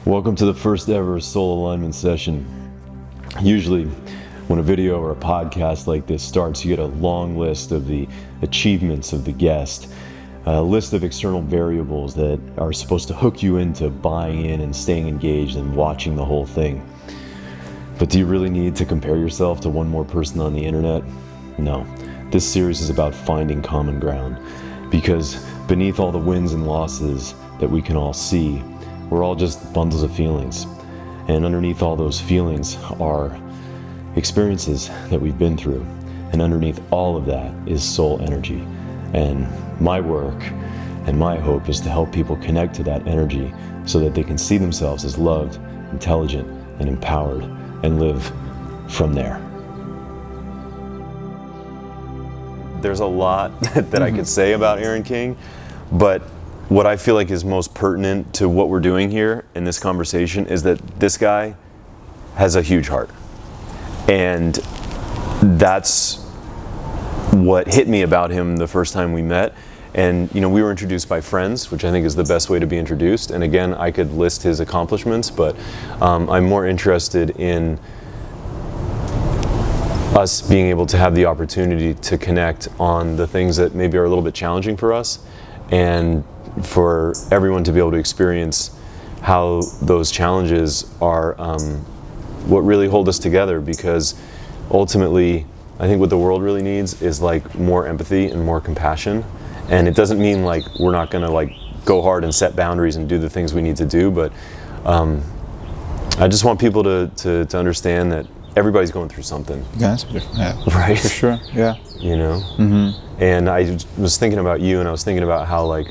Welcome to the first ever soul alignment session. Usually when a video or a podcast like this starts, you get a long list of the achievements of the guest, a list of external variables that are supposed to hook you into buying in and staying engaged and watching the whole thing. But do you really need to compare yourself to one more person on the internet? No. This series is about finding common ground, because beneath all the wins and losses that we can all see, we're all just bundles of feelings. And underneath all those feelings are experiences that we've been through. And underneath all of that is soul energy. And my work and my hope is to help people connect to that energy so that they can see themselves as loved, intelligent, and empowered, and live from there. There's a lot that I could say about Aaron King, but what I feel like is most pertinent to what we're doing here in this conversation is that this guy has a huge heart. And that's what hit me about him the first time we met. And we were introduced by friends, which I think is the best way to be introduced. And again, I could list his accomplishments, but I'm more interested in us being able to have the opportunity to connect on the things that maybe are a little bit challenging for us, and for everyone to be able to experience how those challenges are what really hold us together. Because ultimately, I think what the world really needs is like more empathy and more compassion. And it doesn't mean like we're not gonna like go hard and set boundaries and do the things we need to do, but I just want people to understand that everybody's going through something. Yeah, right? For sure, yeah. And I was thinking about you, and I was thinking about how like,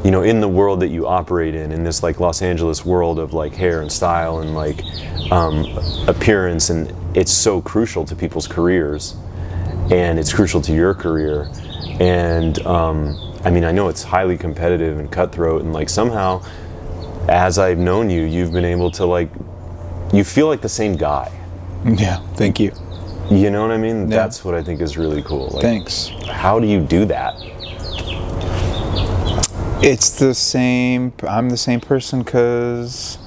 in the world that you operate in this like Los Angeles world of like hair and style and like appearance, and it's so crucial to people's careers, and it's crucial to your career. And I know it's highly competitive and cutthroat, and like somehow, as I've known you, you've been able to like, you feel like the same guy. Yeah, thank you. You know what I mean? Yeah. That's what I think is really cool. Like, thanks. How do you do that? It's the same, I'm the same person because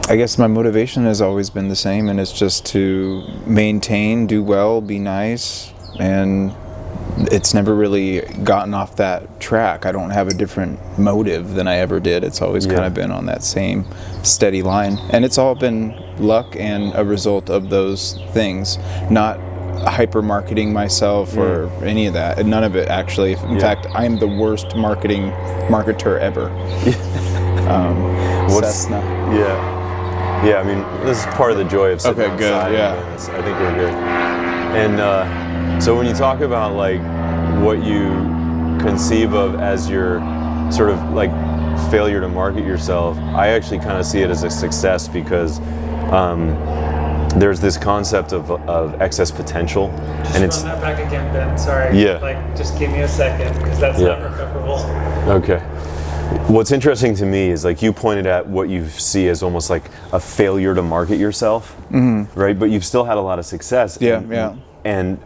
I guess my motivation has always been the same, and it's just to maintain, do well, be nice, and it's never really gotten off that track. I don't have a different motive than I ever did. It's always kind of been on that same steady line. And it's all been luck and a result of those things, not hyper marketing myself or any of that. And none of it actually. In fact, I am the worst marketer ever. Cessna. Yeah, I mean, this is part of the joy of sitting good, outside. yeah. I think we're good. And so when you talk about like what you conceive of as your sort of like failure to market yourself, I actually kind of see it as a success, because there's this concept of excess potential. Just and run that back again, Ben. Sorry. Yeah. Like, just give me a second, because that's not recoverable. Okay. What's interesting to me is like you pointed at what you see as almost like a failure to market yourself, right? But you've still had a lot of success. And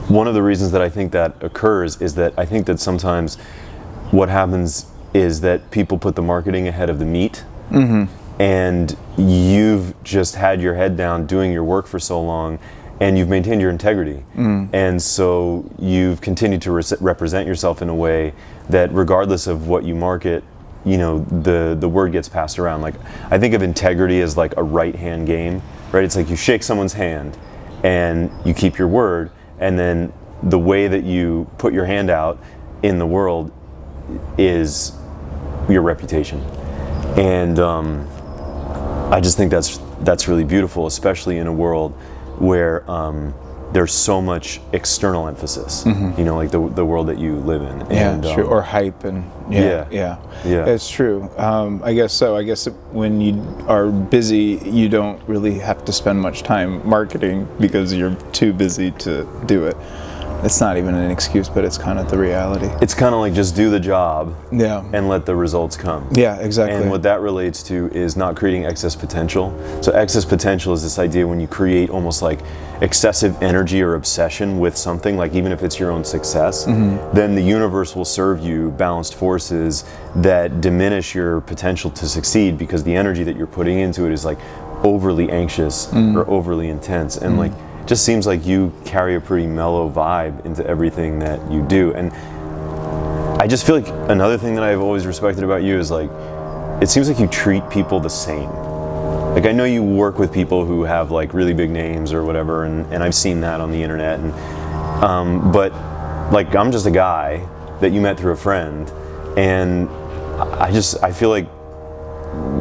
one of the reasons that I think that occurs is that I think that sometimes what happens is that people put the marketing ahead of the meat. And you've just had your head down doing your work for so long, and you've maintained your integrity. And so you've continued to represent yourself in a way that regardless of what you market, the word gets passed around. Like, I think of integrity as like a right hand game, right? It's like you shake someone's hand and you keep your word, and then the way that you put your hand out in the world is your reputation. And I just think that's really beautiful, especially in a world where there's so much external emphasis, like the world that you live in. And, true. Or hype and it's true. I guess so. I guess when you are busy, you don't really have to spend much time marketing because you're too busy to do it. It's not even an excuse, but it's kind of the reality. It's kind of like just do the job Yeah. and let the results come. Yeah, exactly. And what that relates to is not creating excess potential. So excess potential is this idea when you create almost like excessive energy or obsession with something, like even if it's your own success, then the universe will serve you balanced forces that diminish your potential to succeed, because the energy that you're putting into it is like overly anxious or overly intense. And like, it just seems like you carry a pretty mellow vibe into everything that you do. And I just feel like another thing that I've always respected about you is like, it seems like you treat people the same. Like, I know you work with people who have like really big names or whatever, and I've seen that on the internet, and but like, I'm just a guy that you met through a friend, and I feel like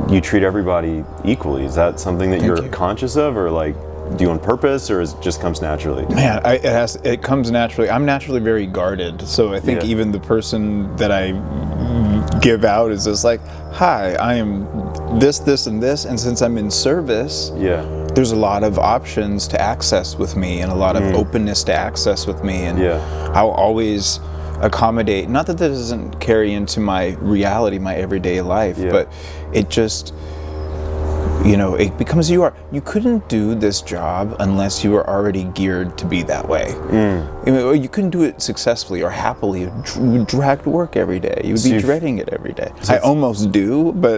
you treat everybody equally. Is that something that you're conscious of, or like, do you on purpose, or it just comes naturally? Man, it comes naturally. I'm naturally very guarded, so I think even the person that I give out is just like, hi, I am this, this, and this, and since I'm in service, there's a lot of options to access with me, and a lot of openness to access with me, and I'll always accommodate. Not that doesn't carry into my reality, my everyday life, but it just, you know, it becomes you couldn't do this job unless you were already geared to be that way. You couldn't do it successfully or happily. You would drag to work every day. You would be dreading it every day. I almost do, but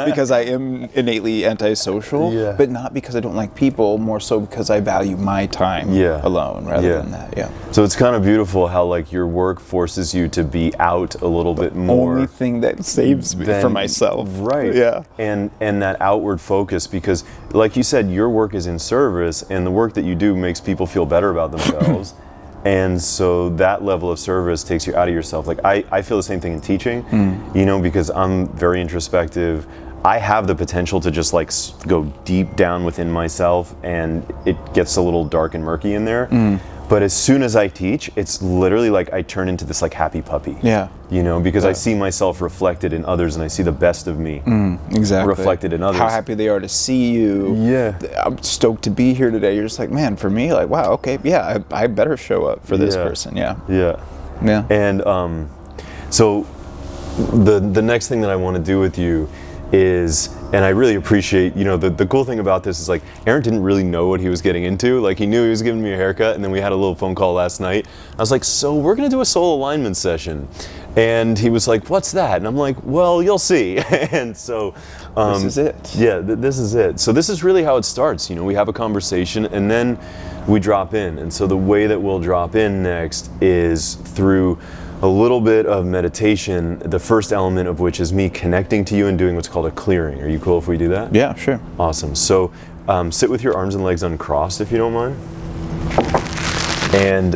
because I am innately antisocial, but not because I don't like people, more so because I value my time alone rather than that. So it's kind of beautiful how like your work forces you to be out a little bit more. Only thing that saves me for myself. Right. Yeah. And that outward focus, because like you said, your work is in service, and the work that you do makes people feel better about themselves. And so that level of service takes you out of yourself. Like I feel the same thing in teaching, you know, because I'm very introspective. I have the potential to just like go deep down within myself, and it gets a little dark and murky in there. But as soon as I teach, it's literally like I turn into this like happy puppy. You know, because I see myself reflected in others, and I see the best of me reflected in others. How happy they are to see you. I'm stoked to be here today. You're just like, man, for me, like, wow, okay, I better show up for this person. And so the next thing that I want to do with you is, and I really appreciate, you know, the cool thing about this is like, Aaron didn't really know what he was getting into. Like, he knew he was giving me a haircut, and then we had a little phone call last night. I was like, so we're gonna do a soul alignment session. And he was like, what's that? And I'm like, well, you'll see. And so this is it. This is it. So this is really how it starts. You know, we have a conversation, and then we drop in. And so the way that we'll drop in next is through a little bit of meditation, the first element of which is me connecting to you and doing what's called a clearing. Are you cool if we do that? Yeah, sure. Awesome. So sit with your arms and legs uncrossed, if you don't mind. And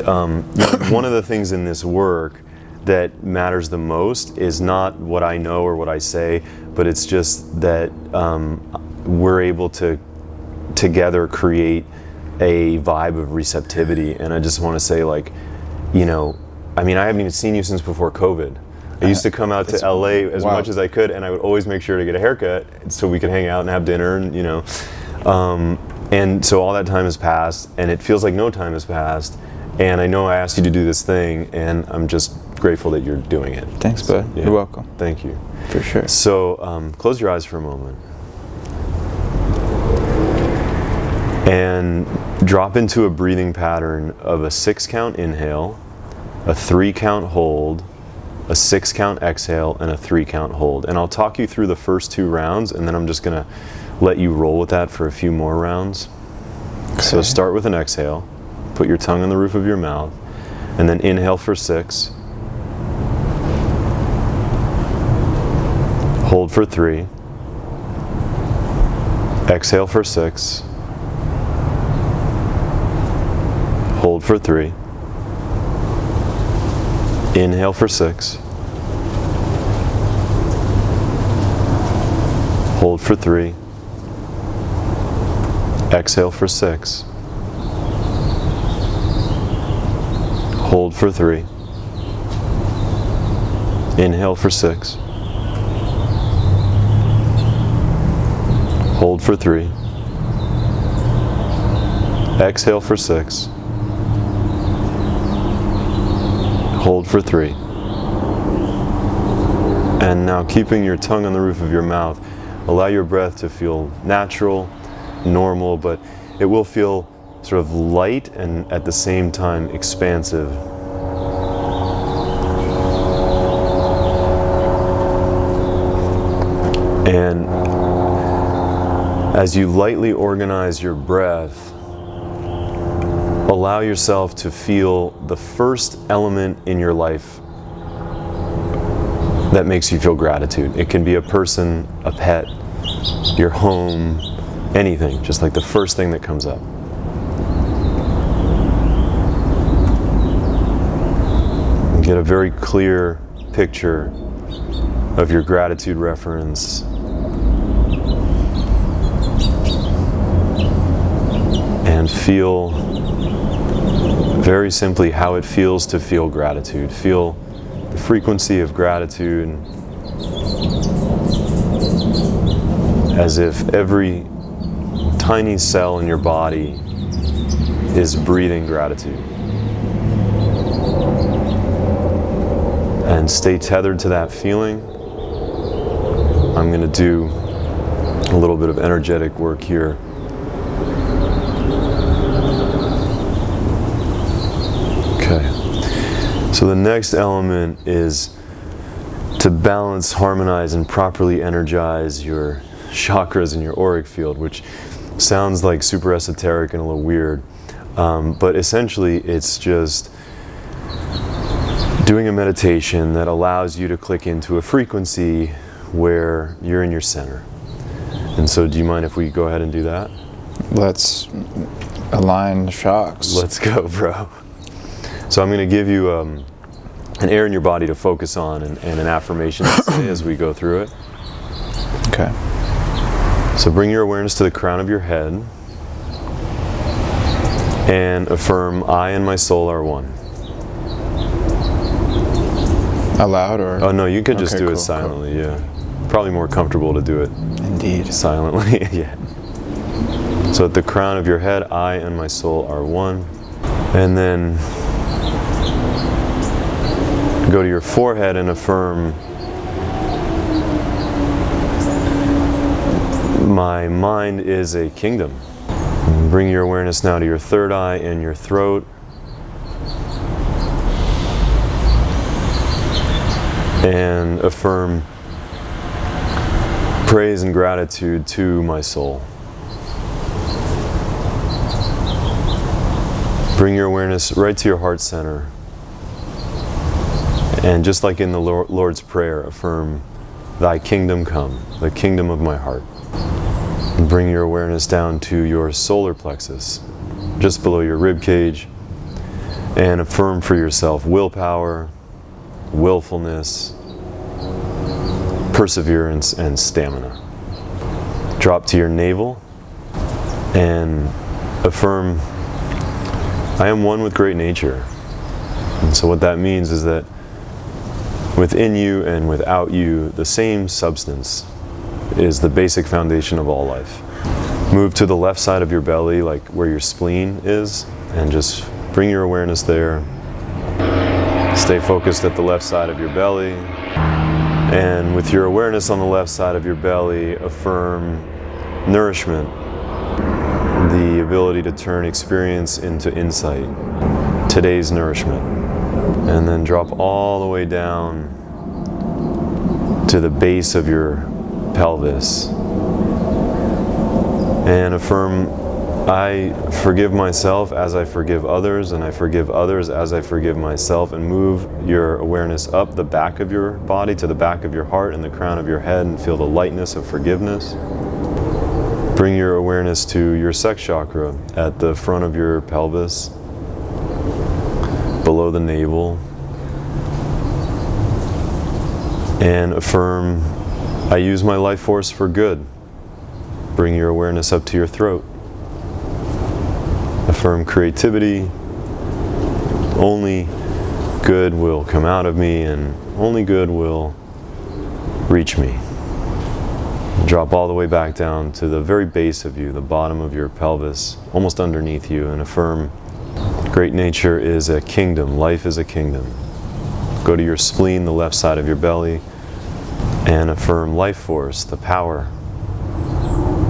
one of the things in this work that matters the most is not what I know or what I say, but it's just that we're able to together create a vibe of receptivity. And I just want to say, like, you know, I mean, I haven't even seen you since before COVID. I used to come out to LA as much as I could, and I would always make sure to get a haircut so we could hang out and have dinner, and you know. And so all that time has passed, and it feels like no time has passed. And I know I asked you to do this thing, and I'm just grateful that you're doing it. Thanks, bud. You're welcome. Thank you. For sure. So close your eyes for a moment. And drop into a breathing pattern of a 6-count inhale, a 3-count hold, a 6-count exhale, and a 3-count hold. And I'll talk you through the first 2 rounds, and then I'm just gonna let you roll with that for a few more rounds. Okay. So start with an exhale, put your tongue on the roof of your mouth, and then inhale for 6, hold for 3, exhale for 6, hold for 3, inhale for 6, hold for 3, exhale for 6, hold for 3, inhale for 6, hold for 3, exhale for 6, Hold for 3. And now, keeping your tongue on the roof of your mouth, allow your breath to feel natural, normal, but it will feel sort of light and at the same time expansive. And as you lightly organize your breath, allow yourself to feel the first element in your life that makes you feel gratitude. It can be a person, a pet, your home, anything, just like the first thing that comes up. Get a very clear picture of your gratitude reference. And feel very simply how it feels to feel gratitude. Feel the frequency of gratitude as if every tiny cell in your body is breathing gratitude. And stay tethered to that feeling. I'm going to do a little bit of energetic work here. Okay. So the next element is to balance, harmonize, and properly energize your chakras in your auric field, which sounds like super esoteric and a little weird. But essentially it's just doing a meditation that allows you to click into a frequency where you're in your center. And so do you mind if we go ahead and do that? Let's align the shocks. Let's go, bro. So I'm going to give you an area in your body to focus on and an affirmation to say as we go through it. Okay. So bring your awareness to the crown of your head and affirm, I and my soul are one. Aloud or? Oh no, you could just Okay, do cool, it silently, yeah. Probably more comfortable to do it Indeed. silently, yeah. So at the crown of your head, I and my soul are one. And then go to your forehead and affirm, my mind is a kingdom. And bring your awareness now to your third eye and your throat. And affirm praise and gratitude to my soul. Bring your awareness right to your heart center. And just like in the Lord's Prayer, affirm, thy kingdom come, the kingdom of my heart. And bring your awareness down to your solar plexus, just below your rib cage. And affirm for yourself willpower, willfulness, perseverance, and stamina. Drop to your navel and affirm, I am one with great nature. And so what that means is that within you and without you, the same substance is the basic foundation of all life. Move to the left side of your belly, like where your spleen is, and just bring your awareness there. Stay focused at the left side of your belly. And with your awareness on the left side of your belly, affirm nourishment, the ability to turn experience into insight, today's nourishment. And then drop all the way down to the base of your pelvis. And affirm, I forgive myself as I forgive others, and I forgive others as I forgive myself. And move your awareness up the back of your body to the back of your heart and the crown of your head, and feel the lightness of forgiveness. Bring your awareness to your sex chakra at the front of your pelvis, below the navel. And affirm, I use my life force for good. Bring your awareness up to your throat. Affirm creativity. Only good will come out of me, and only good will reach me. Drop all the way back down to the very base of you, the bottom of your pelvis, almost underneath you, and affirm, great nature is a kingdom. Life is a kingdom. Go to your spleen, the left side of your belly, and affirm life force, the power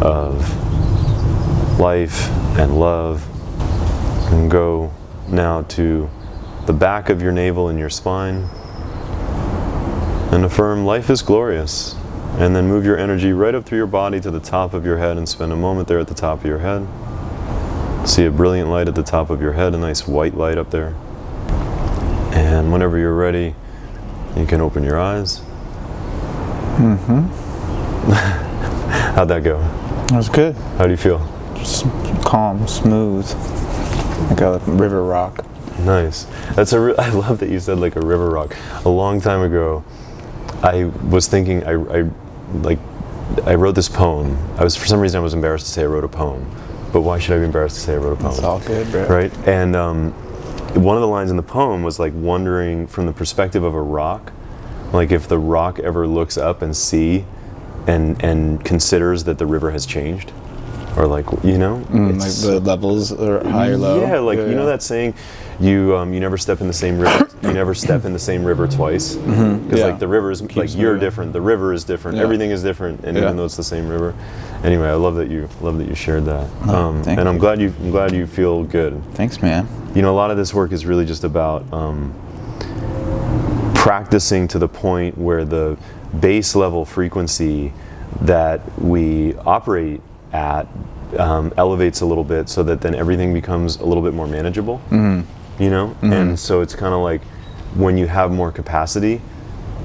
of life and love. And go now to the back of your navel and your spine, and affirm life is glorious. And then move your energy right up through your body to the top of your head and spend a moment there at the top of your head. See a brilliant light at the top of your head, a nice white light up there. And whenever you're ready, you can open your eyes. How'd that go? That was good. How do you feel? Just calm, smooth, like a river rock. Nice. I love that you said like a river rock. A long time ago, I was thinking, I wrote this poem. For some reason I was embarrassed to say I wrote a poem. But why should I be embarrassed to say I wrote a poem? It's all good, bro. Right? And one of the lines in the poem was like wondering from the perspective of a rock, like if the rock ever looks up and and considers that the river has changed. Or like, like the levels are high or low. Yeah, like you know that saying, you never step in the same river. You never step in the same river twice. Because like the river is like you're different. The river is different. Everything is different, and even though it's the same river. Anyway, I love that you shared that. Thank and you. I'm glad you feel good. Thanks, man. A lot of this work is really just about practicing to the point where the base level frequency that we operate at elevates a little bit, so that then everything becomes a little bit more manageable. And so it's kind of like when you have more capacity,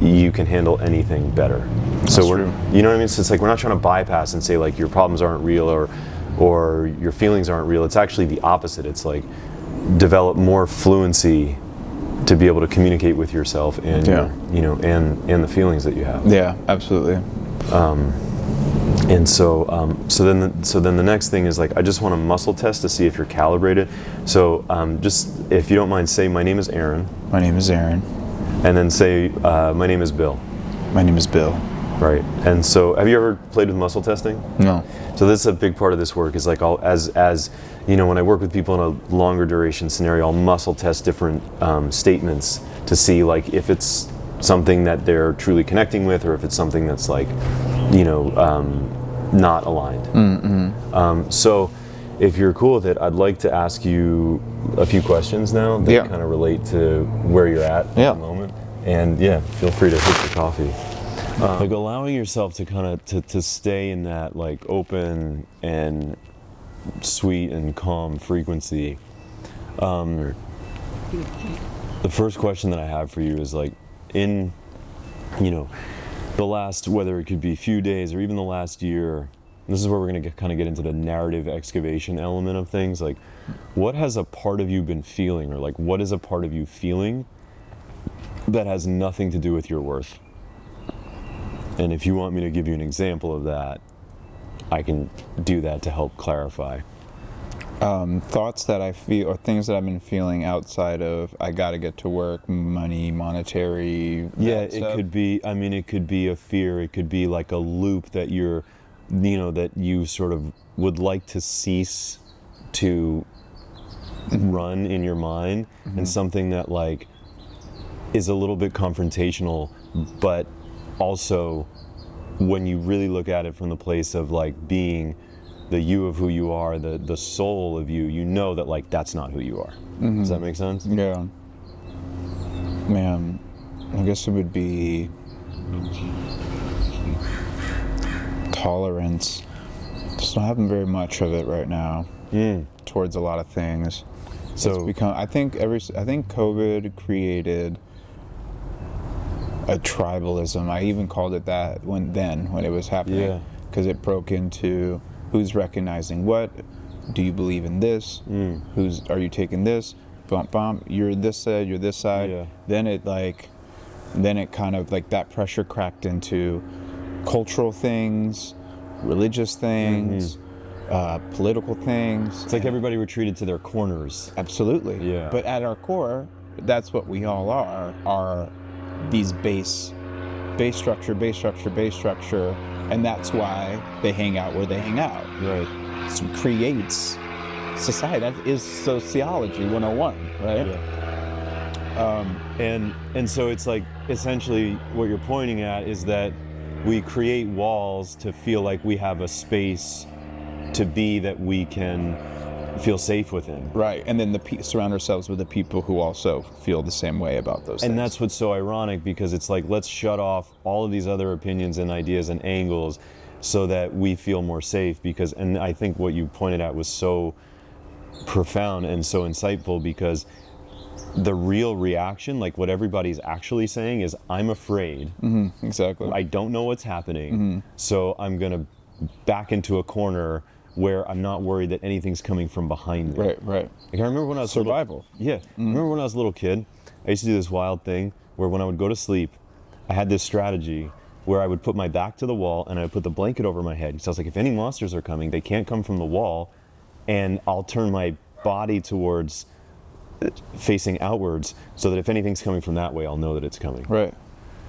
you can handle anything better. That's so true. You know what I mean? So it's like we're not trying to bypass and say like your problems aren't real or your feelings aren't real. It's actually the opposite. It's like develop more fluency to be able to communicate with yourself and and the feelings that you have. Yeah, absolutely. And so then the next thing is like I just want to muscle test to see if you're calibrated. So just if you don't mind, say my name is Aaron. My name is Aaron. And then say my name is Bill. My name is Bill. Right. And so have you ever played with muscle testing? No. So this is a big part of this work is like as when I work with people in a longer duration scenario, I'll muscle test different statements to see like if it's something that they're truly connecting with or if it's something that's like not aligned. So if you're cool with it, I'd like to ask you a few questions now that kind of relate to where you're at the moment. And feel free to hit the coffee. Like allowing yourself to kind of to stay in that like open and sweet and calm frequency. The first question that I have for you is like in the last, whether it could be a few days or even the last year, this is where we're going to kind of get into the narrative excavation element of things. Like, what has a part of you been feeling, or like, what is a part of you feeling that has nothing to do with your worth? And if you want me to give you an example of that, I can do that to help clarify. Thoughts that I feel, or things that I've been feeling outside of I gotta get to work, money, monetary. It could be. I mean, it could be a fear. It could be like a loop that you're, that you sort of would like to cease to run in your mind, and something that like is a little bit confrontational, but also when you really look at it from the place of like being the you of who you are, the soul of you, that like that's not who you are. Does that make sense? Yeah. Man, I guess it would be tolerance. Just not having very much of it right now towards a lot of things. So I think COVID created a tribalism. I even called it that when it was happening, because it broke into who's recognizing what. Do you believe in this? Are you taking this? Bump bump. You're this side. You're this side. Yeah. Then it kind of like that pressure cracked into cultural things, religious things, political things. It's like everybody retreated to their corners. Absolutely. Yeah. But at our core, that's what we all are these base structure, and that's why they hang out where they hang out. Right. It creates society. That is sociology 101, right? Yeah. And so it's like essentially what you're pointing at is that we create walls to feel like we have a space to be that we can feel safe within. Right, and then surround ourselves with the people who also feel the same way about those things. And that's what's so ironic, because it's like, let's shut off all of these other opinions and ideas and angles so that we feel more safe. And I think what you pointed at was so profound and so insightful, because the real reaction, like what everybody's actually saying, is I'm afraid. Exactly. I don't know what's happening, so I'm gonna back into a corner where I'm not worried that anything's coming from behind me. Right. Like, I remember when I was Survival. I remember when I was a little kid, I used to do this wild thing where when I would go to sleep, I had this strategy where I would put my back to the wall and I would put the blanket over my head. So I was like, if any monsters are coming, they can't come from the wall, and I'll turn my body towards facing outwards, so that if anything's coming from that way, I'll know that it's coming. Right.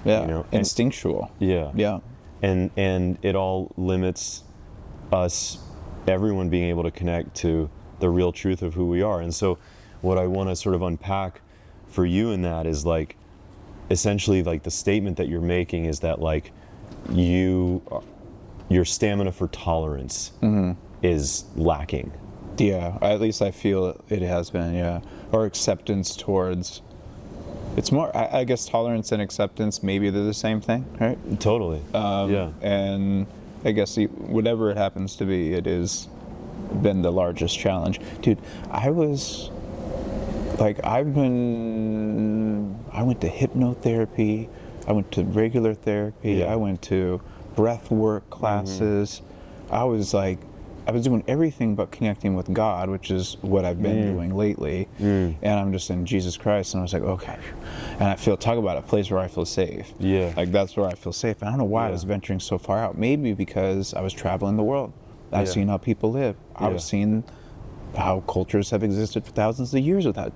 Yeah. You know, instinctual. Yeah. And it all limits us, everyone, being able to connect to the real truth of who we are. And so what I want to sort of unpack for you in that is, like, essentially, like, the statement that you're making is that, like, your stamina for tolerance is lacking. Yeah, at least I feel it has been, yeah. Or acceptance towards, it's more, I guess tolerance and acceptance, maybe they're the same thing, right? Totally. Yeah. And I guess whatever it happens to be, it has been the largest challenge. Dude, I went to hypnotherapy, I went to regular therapy, I went to breath work classes. I was doing everything but connecting with God, which is what I've been doing lately. And I'm just in Jesus Christ, and I was like, okay. And I talk about a place where I feel safe. Yeah. Like, that's where I feel safe. I don't know why I was venturing so far out. Maybe because I was traveling the world. I've seen how people live. I was seeing how cultures have existed for thousands of years without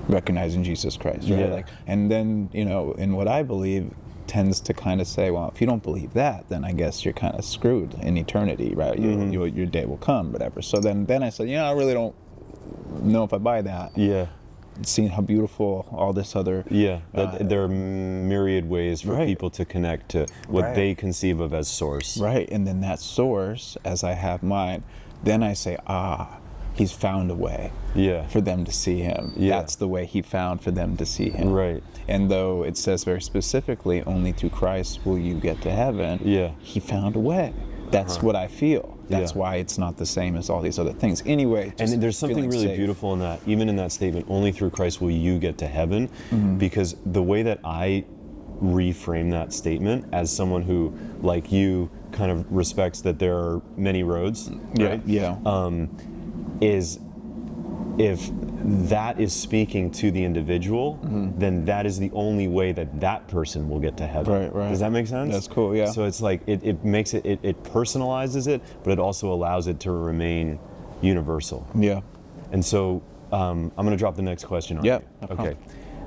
recognizing Jesus Christ, right? Yeah. And then, in what I believe, tends to kind of say, well, if you don't believe that, then I guess you're kind of screwed in eternity, right? Your day will come, whatever. So then I said, I really don't know if I buy that. Yeah. Seeing how beautiful all this other... Yeah, there are myriad ways for people to connect to what they conceive of as source. Right, and then that source, as I have mine, then I say, he's found a way for them to see him. That's the way he found for them to see him. Right. And though it says very specifically, only through Christ will you get to heaven, he found a way. That's what I feel. That's why it's not the same as all these other things. Anyway, and there's something really beautiful in that, even in that statement, only through Christ will you get to heaven, because the way that I reframe that statement as someone who, like you, kind of respects that there are many roads, right? Is if that is speaking to the individual, then that is the only way that person will get to heaven. Right. Does that make sense? That's cool, yeah. So it's like, it makes it personalizes it, but it also allows it to remain universal. Yeah. And so I'm going to drop the next question on you. No Okay.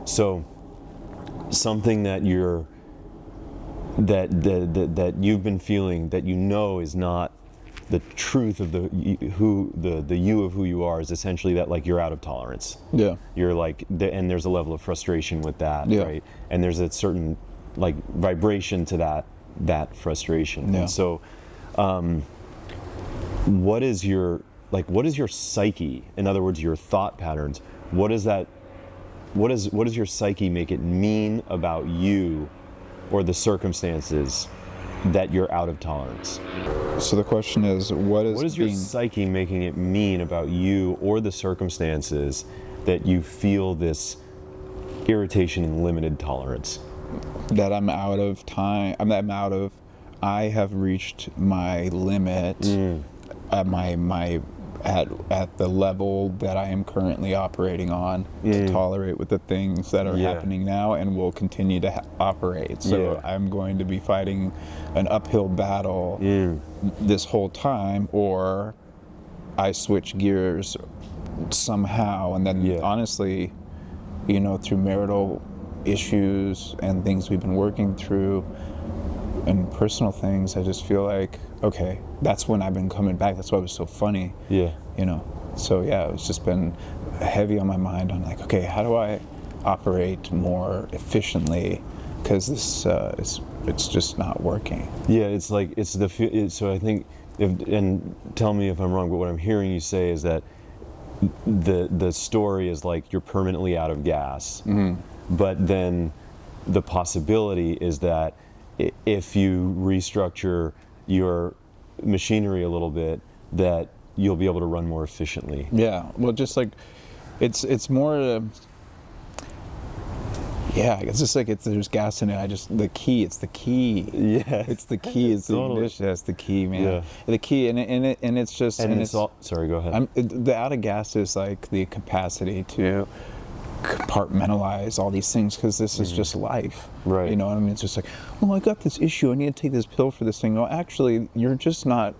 So something that that you've been feeling that is not the truth of the you of who you are, is essentially that, like, you're out of tolerance. Yeah. You're like, and there's a level of frustration with that, right? And there's a certain, like, vibration to that frustration. And so, what is your psyche? In other words, your thought patterns. What does your psyche make it mean about you or the circumstances that you're out of tolerance? So the question is, what is your psyche making it mean about you or the circumstances that you feel this irritation and limited tolerance? That I'm out of time. I have reached my limit at the level that I am currently operating on to tolerate with the things that are happening now and will continue to operate. So I'm going to be fighting an uphill battle this whole time, or I switch gears somehow. And then honestly, through marital issues and things we've been working through and personal things, I just feel like, okay, that's when I've been coming back. That's why it was so funny. So it's just been heavy on my mind. I'm like, okay, how do I operate more efficiently, because this it's just not working. Yeah, it's like so I think, and tell me if I'm wrong, but what I'm hearing you say is that the story is like you're permanently out of gas, but then the possibility is that if you restructure your machinery a little bit, that you'll be able to run more efficiently. Yeah, well, just like it's more. Yeah, it's just like there's gas in it. It's the key. Yeah, It's the key. It's Totally. the ignition. That's the key, man. Yeah. The key, and it's just And it's all. Sorry, go ahead. the out of gas is like the capacity to compartmentalize all these things, because this is just life. Right. You know what I mean? It's just like, oh, I got this issue. I need to take this pill for this thing. No, actually, you're just not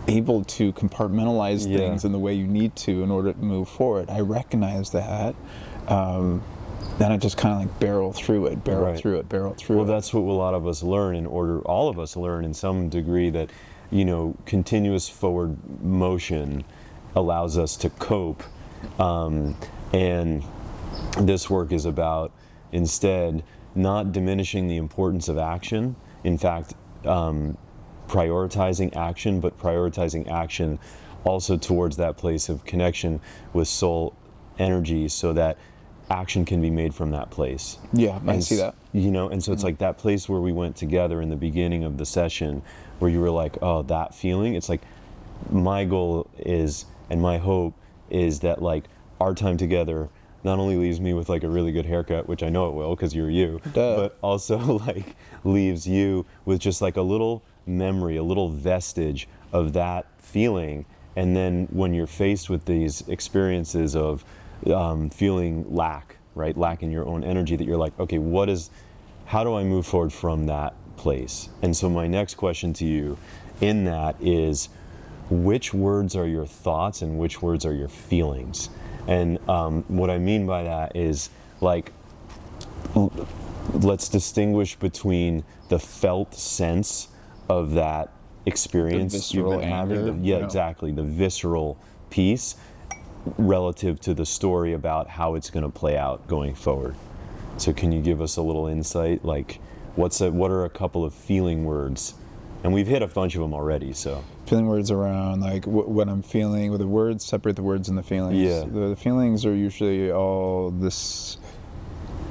able to compartmentalize things in the way you need to in order to move forward. I recognize that. Then I just kind of like barrel through it. Well, that's what a lot of us learn all of us learn in some degree, that, continuous forward motion allows us to cope. And this work is about, instead, not diminishing the importance of action. In fact, prioritizing action, but prioritizing action also towards that place of connection with soul energy, so that action can be made from that place. Yeah, I see that. And so it's like that place where we went together in the beginning of the session, where you were like, oh, that feeling. It's like, my goal is, and my hope is, that like our time together not only leaves me with like a really good haircut, which I know it will because you're you, but also like leaves you with just like a little memory, a little vestige of that feeling. And then when you're faced with these experiences of feeling lack in your own energy, that you're like, okay, how do I move forward from that place? And so my next question to you in that is, which words are your thoughts and which words are your feelings? And what I mean by that is, like, let's distinguish between the felt sense of that experience, the visceral anger, exactly, the visceral piece, relative to the story about how it's going to play out going forward. So can you give us a little insight, like what are a couple of feeling words? And we've hit a bunch of them already, so. Feeling words around like what I'm feeling, with the words, separate the words and the feelings. Yeah. The feelings are usually all this,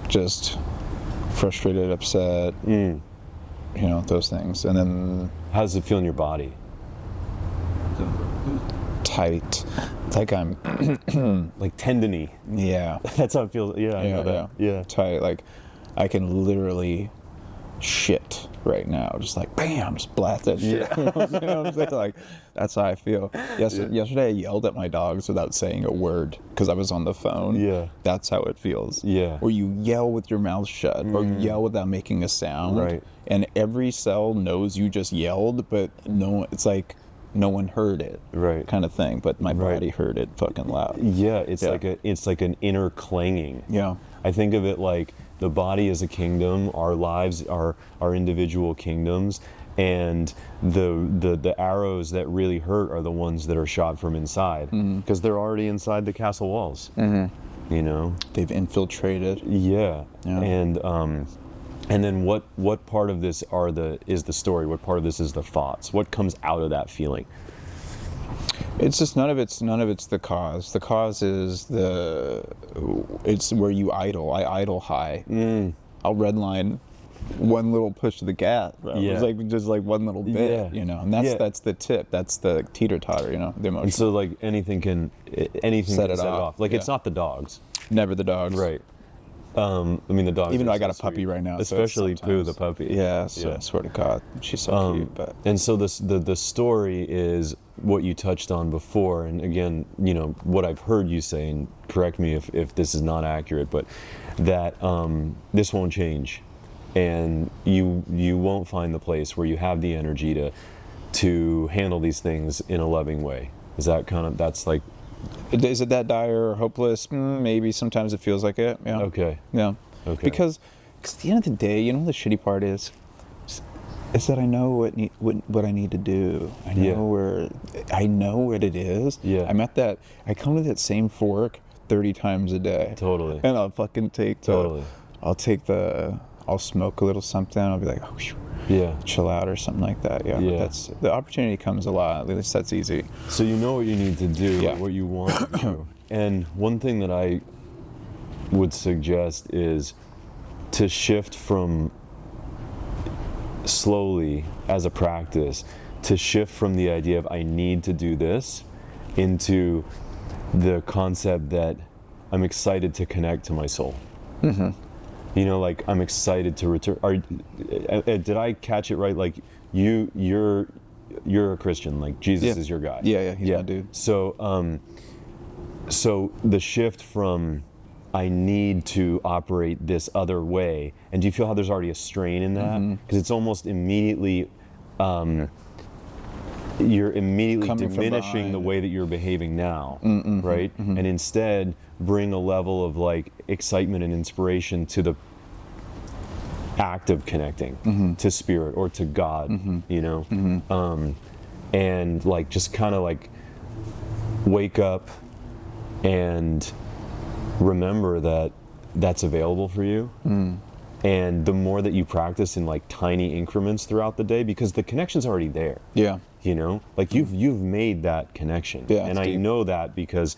just frustrated, upset, those things. And then, how does it feel in your body? Tight, like I'm like tendony. Yeah. That's how it feels. Yeah, I know that. Yeah. Tight, like I can literally shit right now, just like bam, just blast that shit. You know what I'm saying? Like, that's how I feel. Yesterday I yelled at my dogs without saying a word because I was on the phone. Yeah. That's how it feels. Yeah. Or you yell with your mouth shut, or you yell without making a sound. Right. And every cell knows you just yelled, but it's like no one heard it. Right. Kind of thing. But my body heard it fucking loud. Yeah, it's like an inner clanging. Yeah. I think of it like the body is a kingdom, our lives are our individual kingdoms, and the arrows that really hurt are the ones that are shot from inside, because they're already inside the castle walls. They've infiltrated. Yeah. And then what part of this is the story? What part of this is the thoughts? What comes out of that feeling? It's just none of it's the cause. The cause is it's where you idle. I idle high. I'll redline one little push of the gas. Right? Yeah. It's like just like one little bit, and that's the tip. That's the teeter-totter, the emotion. And so like anything can set it off. Like it's not the dogs. Never the dogs. Right. I mean the dogs. Even though I got a so puppy sweet. right now, especially so Pooh the puppy. Yeah, I swear to God, she's so cute. But and so the story is what you touched on before, and again, what I've heard you say, and correct me if this is not accurate, but that this won't change, and you won't find the place where you have the energy to handle these things in a loving way. Is that that's like? Is it that dire or hopeless? Maybe sometimes it feels like it. Yeah. Okay. Yeah. Okay. Because at the end of the day, what the shitty part is that I know what I need to do. I know what it is. Yeah. I come to that same fork 30 times a day. Totally. And I'll fucking take Totally. I'll smoke a little something. I'll be like, oh, phew, Yeah. chill out or something like that. Yeah. Yeah. But the opportunity comes a lot. At least that's easy. So you know what you need to do, Yeah. what you want to do. And one thing that I would suggest is to shift from slowly as a practice, to shift from the idea of I need to do this into the concept that I'm excited to connect to my soul. Mm-hmm. You know, like I'm excited to return. Did I catch it right? Like you're a Christian. Like Jesus is your guy. Yeah, he's my dude. So, so the shift from I need to operate this other way, and do you feel how there's already a strain in that? Because it's almost immediately, you're immediately Coming from diminishing behind. the way that you're behaving now, right? And instead bring a level of like excitement and inspiration to the act of connecting to spirit or to God, you know? And like just kind of like wake up and remember that that's available for you. And the more that you practice in like tiny increments throughout the day, because the connection's already there. Yeah. You know, like you've made that connection. Yeah, and it's I deep. know that because,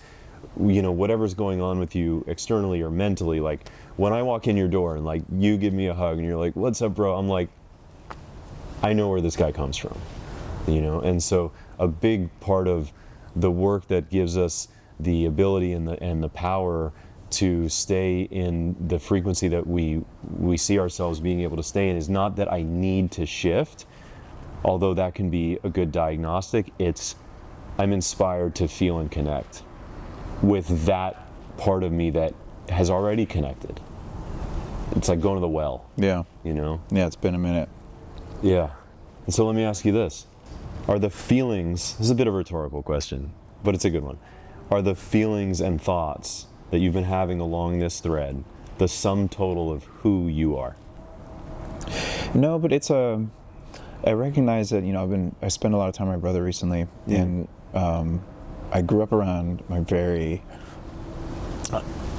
you know, whatever's going on with you externally or mentally, like when I walk in your door and like you give me a hug and you're like, what's up, bro? I'm like, I know where this guy comes from, you know? And so a big part of the work that gives us the ability and the power to stay in the frequency that we see ourselves being able to stay in is not that I need to shift, although that can be a good diagnostic. It's I'm inspired to feel and connect with that part of me that has already connected. It's like going to the well, Yeah. you know? Yeah, it's been a minute. Yeah. And so let me ask you this. Are the feelings, this is a bit of a rhetorical question, but it's a good one. Are the feelings and thoughts that you've been having along this thread the sum total of who you are? No, but it's I recognize that, you know, I spent a lot of time with my brother recently, and I grew up around my very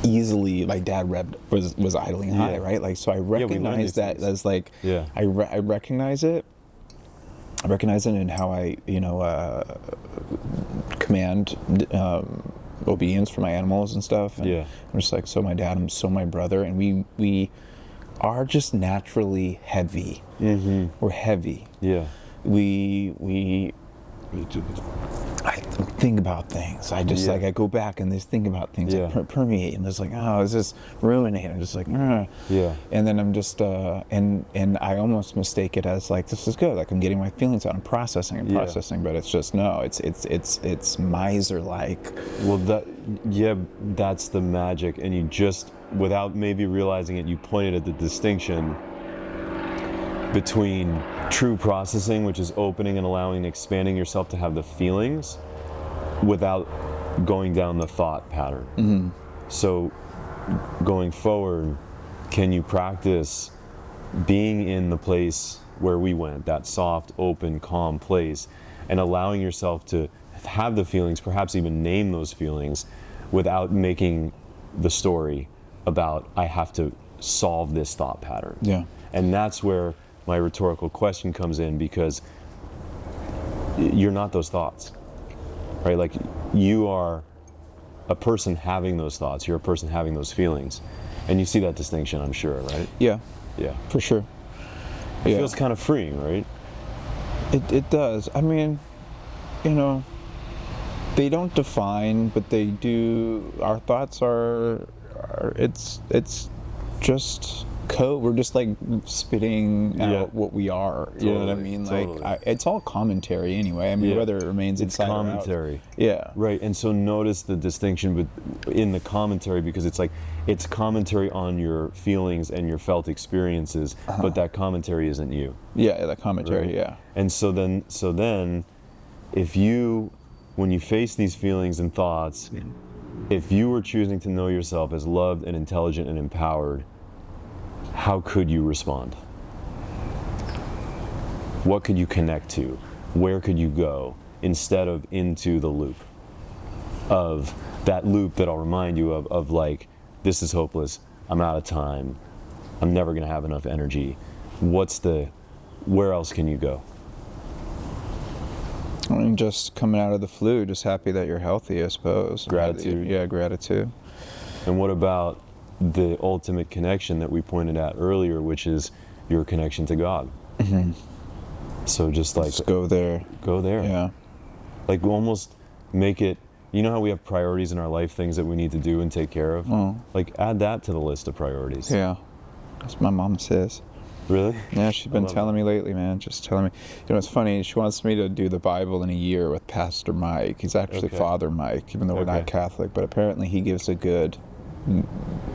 easily, like dad was idling high, right? Like, so I recognize that as like, I recognize it. I recognize it in how I, you know, command obedience for my animals and stuff. And I'm just like, so my dad, I'm so my brother, and we are just naturally heavy. We're heavy. I think about things. I just like, I go back and just think about things that permeate, and it's like, oh, it's just ruminating. I'm just like, and then I'm just and I almost mistake it as like, this is good, like I'm getting my feelings out, I'm processing, but it's just no, it's miser like. Well, that's the magic, and you just, without maybe realizing it, you pointed at the distinction between true processing, which is opening and allowing, expanding yourself to have the feelings without going down the thought pattern. So going forward, can you practice being in the place where we went, that soft, open, calm place, and allowing yourself to have the feelings, perhaps even name those feelings, without making the story about, I have to solve this thought pattern. And that's where my rhetorical question comes in, because you're not those thoughts, right? Like, you are a person having those thoughts, you're a person having those feelings, and you see that distinction, I'm sure, right? Yeah, for sure. It feels kind of freeing, right? It does. I mean, you know, they don't define, but they do. Our thoughts are it's just code. We're just like spitting out what we are. You know what I mean? Totally. Like, it's all commentary anyway. I mean, whether it remains it's inside commentary. Or out. Yeah. Right. And so notice the distinction in the commentary, because it's like, it's commentary on your feelings and your felt experiences, but that commentary isn't you. Yeah, that commentary. Right? Yeah. And so then, if you, when you face these feelings and thoughts, if you were choosing to know yourself as loved and intelligent and empowered, how could you respond? What could you connect to? Where could you go instead of into the loop? of that loop that I'll remind you of like, this is hopeless, I'm out of time, I'm never going to have enough energy. Where else can you go? I mean, just coming out of the flu, just happy that you're healthy, I suppose. Gratitude. Yeah, gratitude. And what about the ultimate connection that we pointed at earlier, which is your connection to God? So just like, Just go there. go there. Yeah. Like almost make it, you know how we have priorities in our life, things that we need to do and take care of? Oh. Like add that to the list of priorities. Yeah. That's what my mom says. Really? Yeah, she's been love telling me lately, man. Just telling me. You know, it's funny. She wants me to do the Bible in a year with Pastor Mike. He's actually Okay. Father Mike, even though we're not Okay. Catholic. But apparently, he gives a good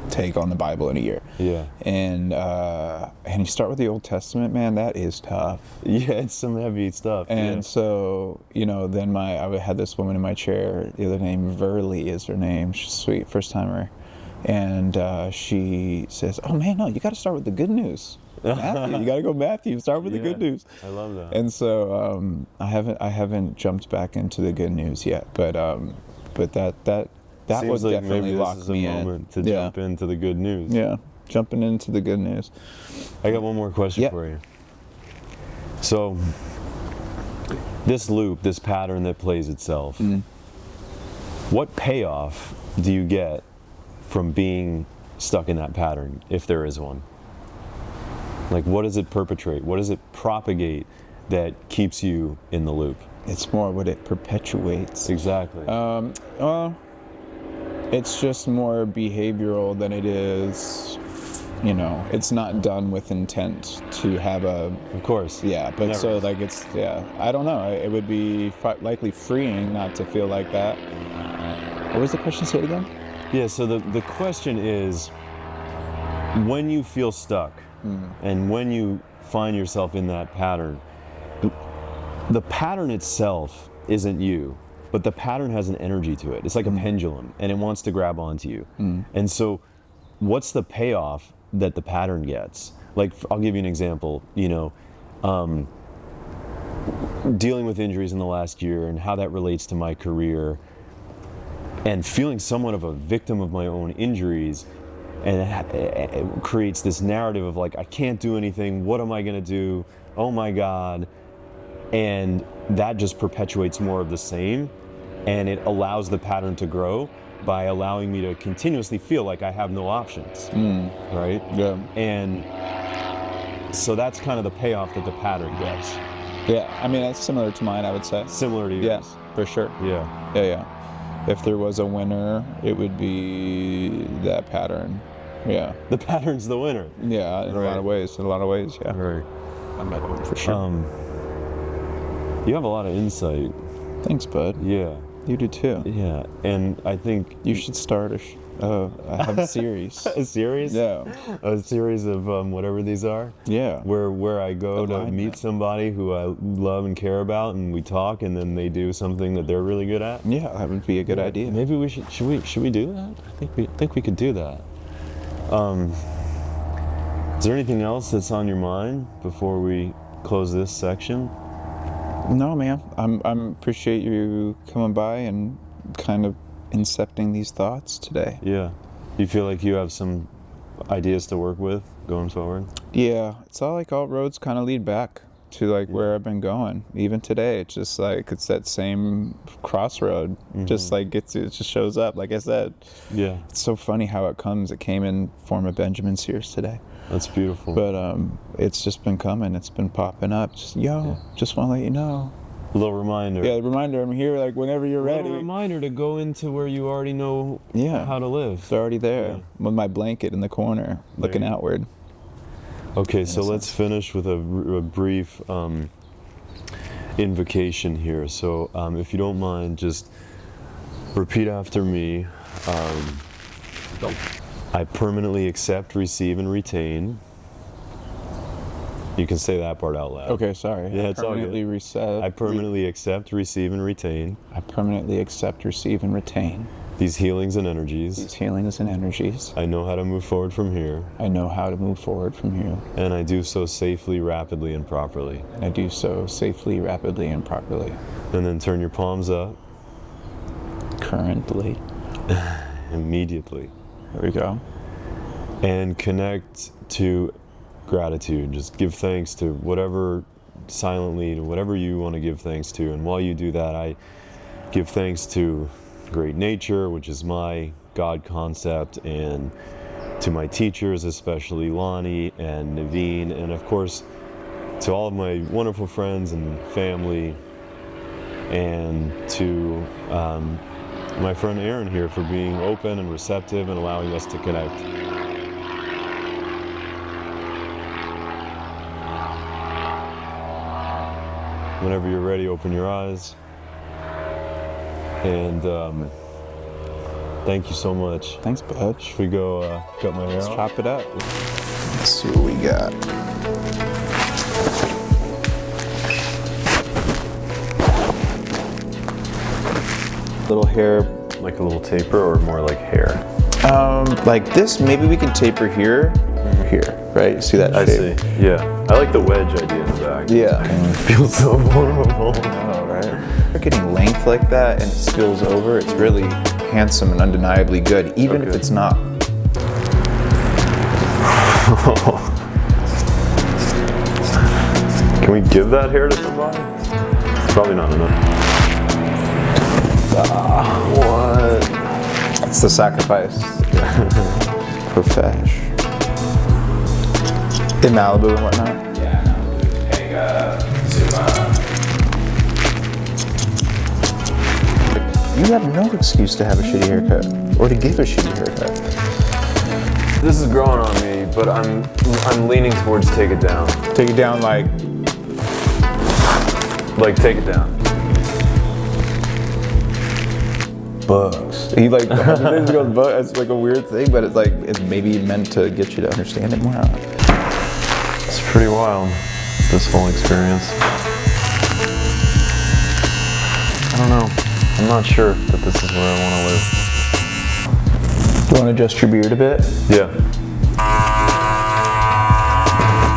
take on the Bible in a year. Yeah. And you start with the Old Testament, man. That is tough. Yeah, it's some heavy stuff. And yeah. so, you know, then I had this woman in my chair the other name, Verly is her name. She's sweet, first timer. And she says, "Oh man, no, you got to start with the good news. Matthew, you got to go Matthew. Start with the good news." I love that. And so I haven't jumped back into the good news yet, but that Seems would like definitely maybe lock this is a me in. moment to Yeah. jump into the good news. Yeah, jumping into the good news. I got one more question Yeah. for you. So, this loop, this pattern that plays itself, what payoff do you get from being stuck in that pattern, if there is one? Like, what does it perpetrate? What does it propagate that keeps you in the loop? It's more what it perpetuates. Exactly. Well, it's just more behavioral than it is, you know, it's not done with intent to have a, of course. yeah, but Never. so like it's, yeah, I don't know. It would be likely freeing not to feel like that. What was the question? Say it again? Yeah, so the question is, when you feel stuck and when you find yourself in that pattern, the pattern itself isn't you, but the pattern has an energy to it. It's like a pendulum, and it wants to grab onto you. And so what's the payoff that the pattern gets? Like, I'll give you an example, you know, dealing with injuries in the last year and how that relates to my career, and feeling somewhat of a victim of my own injuries, and it creates this narrative of like, I can't do anything, what am I gonna do, oh my God, and that just perpetuates more of the same, and it allows the pattern to grow by allowing me to continuously feel like I have no options, right? Yeah. And so that's kind of the payoff that the pattern gets. Yeah, I mean, that's similar to mine, I would say. Similar to yours. Yeah, for sure. Yeah. Yeah. If there was a winner, it would be that pattern. Yeah. The pattern's the winner. Yeah, in a lot of ways. In a lot of ways, yeah. Right. For sure. You have a lot of insight. Thanks, bud. Yeah. You do too. Yeah. And I think You should start I have a series. a series? Yeah. A series of whatever these are? Yeah. Where I go to Alignment. meet somebody who I love and care about, and we talk, and then they do something that they're really good at. Yeah, that would be a good idea. Maybe we should we do that? I think we could do that. Is there anything else that's on your mind before we close this section? No, man. I'm appreciate you coming by and kind of incepting these thoughts today. Yeah. You feel like you have some ideas to work with going forward? Yeah, it's all like all roads kind of lead back to like where I've been going. Even today, it's just like it's that same crossroad. Just like it just shows up. Like I said, Yeah. it's so funny how it comes. It came in form of Benjamin Sears today, That's beautiful. but it's just been coming. It's been popping up. Just just want to let you know. A little reminder. Yeah, reminder. I'm here. Like whenever you're A ready. little reminder to go into where you already know Yeah. how to live. It's already there with my blanket in the corner, looking you go. outward. Okay, so let's finish with a brief invocation here. So if you don't mind, just repeat after me. I permanently accept, receive, and retain. You can say that part out loud. Okay, sorry. Yeah, it's all good. permanently reset. I permanently accept, receive, and retain I permanently accept, receive, and retain these healings and energies. these healings and energies. I know how to move forward from here, I know how to move forward from here, and I do so safely, rapidly, and properly. and I do so safely, rapidly, and properly. And then turn your palms up. currently. Immediately. There we go. And connect to gratitude. Just give thanks to whatever, silently, to whatever you want to give thanks to. And while you do that, I give thanks to great nature, which is my God concept, and to my teachers, especially Lonnie and Naveen, and of course to all of my wonderful friends and family, and to my friend Aaron here for being open and receptive and allowing us to connect. Whenever you're ready, open your eyes. And thank you so much. Thanks, bud. Should we go cut my hair Let's off? chop it up. Let's see what we got. Little hair. Like a little taper or more like hair? Like this, maybe we can taper here, here, right? See that I shape? see, yeah. I like the wedge idea in the back. Yeah. It feels so vulnerable. Oh, right. We're getting length like that and it spills over. It's really handsome and undeniably good, even if it's not. Can we give that hair to somebody? It's probably not enough. What? It's the sacrifice. Profesh. In Malibu and whatnot. Yeah, Malibu, Pega, Zuma. You have no excuse to have a shitty haircut or to give a shitty haircut. This is growing on me, but I'm leaning towards take it down. Take it down like take it down. bugs. You like 100 days ago, bugs. It's like a weird thing, but it's like it's maybe meant to get you to understand it more. It's pretty wild, this whole experience. I don't know. I'm not sure that this is where I want to live. Do you want to adjust your beard a bit? Yeah.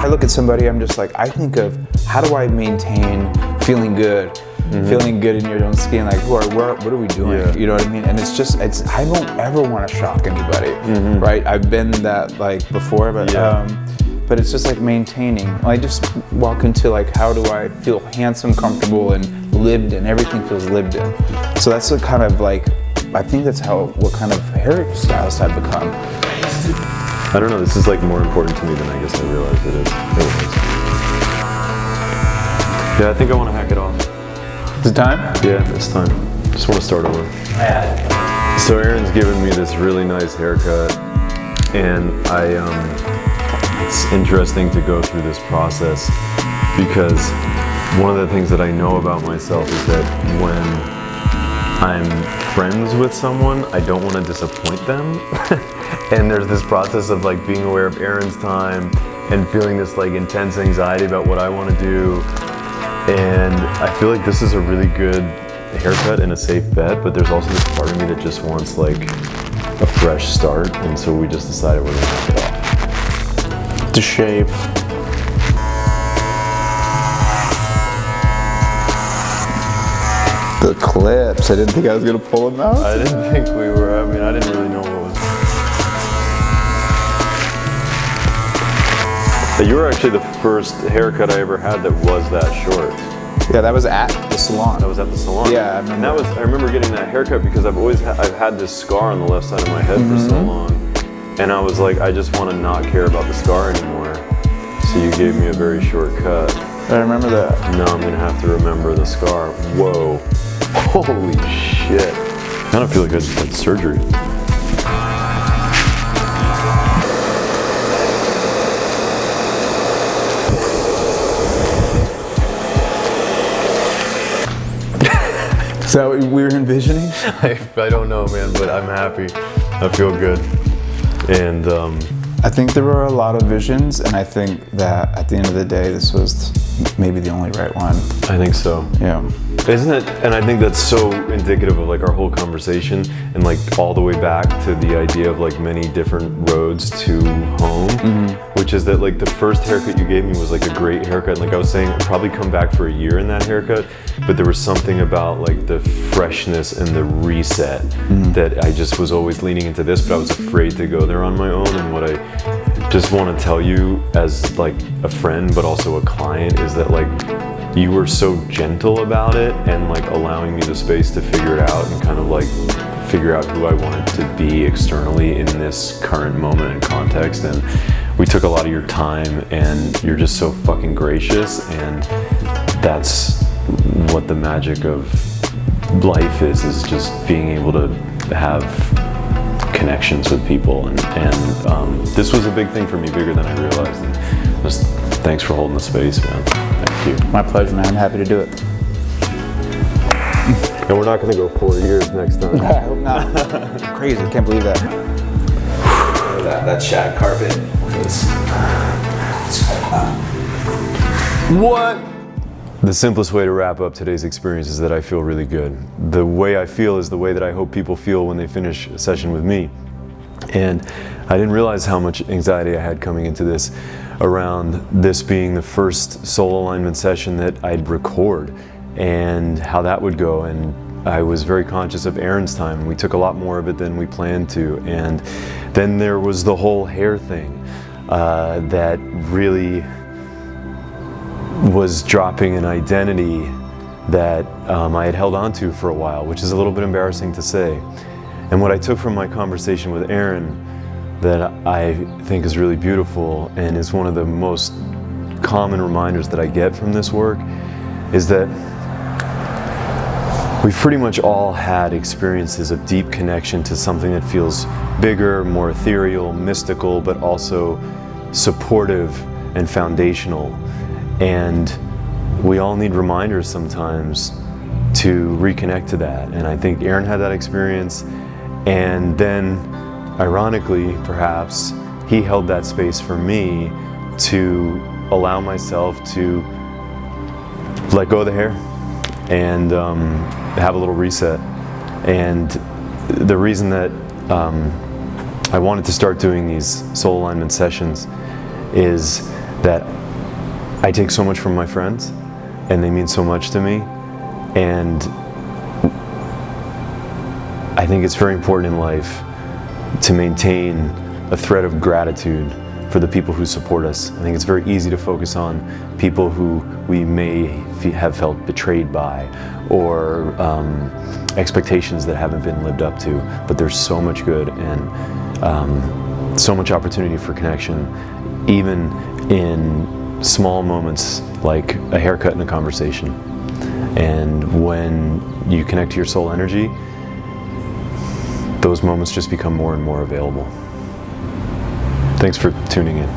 I look at somebody, I'm just like, I think of how do I maintain feeling good? Feeling good in your own skin, like what are we doing? Yeah. You know what I mean? And it's I don't ever want to shock anybody, right? I've been that like before, but but it's just like maintaining. I just walk into like, how do I feel handsome, comfortable, and lived in? Everything feels lived in. So that's the kind of like, I think that's what kind of hairstylist I've become. I don't know, this is like more important to me than I guess I realized it is. Yeah, I think I want to hack it off. Is it time? Yeah, it's time. Just want to start over. So Aaron's given me this really nice haircut, and it's interesting to go through this process because one of the things that I know about myself is that when I'm friends with someone, I don't want to disappoint them. And there's this process of like being aware of Aaron's time and feeling this like intense anxiety about what I want to do. And I feel like this is a really good haircut and a safe bet, but there's also this part of me that just wants like a fresh start, and so we just decided we're gonna knock it off. The shape. The clips. I didn't think I was gonna pull them out. I didn't think we were, I mean, I didn't really know what was. You were actually the first haircut I ever had that was that short. Yeah, that was at the salon. That was at the salon. Yeah, I remember. And I remember getting that haircut because I've had this scar on the left side of my head for so long. And I was like, I just want to not care about the scar anymore. So you gave me a very short cut. I remember that. Now I'm gonna have to remember the scar. Whoa. Holy shit. I don't feel like I just had surgery. Is that what we were envisioning? I don't know, man, but I'm happy. I feel good. And I think there were a lot of visions, and I think that at the end of the day, this was maybe the only right one. I think so. Yeah. Isn't it? And I think that's so indicative of like our whole conversation, and like all the way back to the idea of like many different roads to home, which is that like the first haircut you gave me was like a great haircut. Like I was saying, I'd probably come back for a year in that haircut, but there was something about like the freshness and the reset that I just was always leaning into this, but I was afraid to go there on my own. And what I just want to tell you as like a friend, but also a client, is that like you were so gentle about it and like allowing me the space to figure it out and kind of like figure out who I wanted to be externally in this current moment and context. And we took a lot of your time, and you're just so fucking gracious, and that's what the magic of life is just being able to have connections with people. And this was a big thing for me, bigger than I realized. And just thanks for holding the space, man. Thank you. My pleasure, man. I'm happy to do it. And we're not going to go 4 years next time. I hope not. Crazy. Can't believe that. That shag carpet was. What? The simplest way to wrap up today's experience is that I feel really good. The way I feel is the way that I hope people feel when they finish a session with me. And I didn't realize how much anxiety I had coming into this around this being the first soul alignment session that I'd record and how that would go. And I was very conscious of Aaron's time. We took a lot more of it than we planned to. And then there was the whole hair thing that really was dropping an identity that I had held on to for a while, which is a little bit embarrassing to say. And what I took from my conversation with Aaron that I think is really beautiful and is one of the most common reminders that I get from this work is that we've pretty much all had experiences of deep connection to something that feels bigger, more ethereal, mystical, but also supportive and foundational. And we all need reminders sometimes to reconnect to that. And I think Aaron had that experience. And then, ironically, perhaps, he held that space for me to allow myself to let go of the hair and have a little reset. And the reason that I wanted to start doing these soul alignment sessions is that I take so much from my friends, and they mean so much to me. And I think it's very important in life to maintain a thread of gratitude for the people who support us. I think it's very easy to focus on people who we may have felt betrayed by, or expectations that haven't been lived up to. But there's so much good and so much opportunity for connection, even in small moments like a haircut and a conversation. And when you connect to your soul energy, those moments just become more and more available. Thanks for tuning in.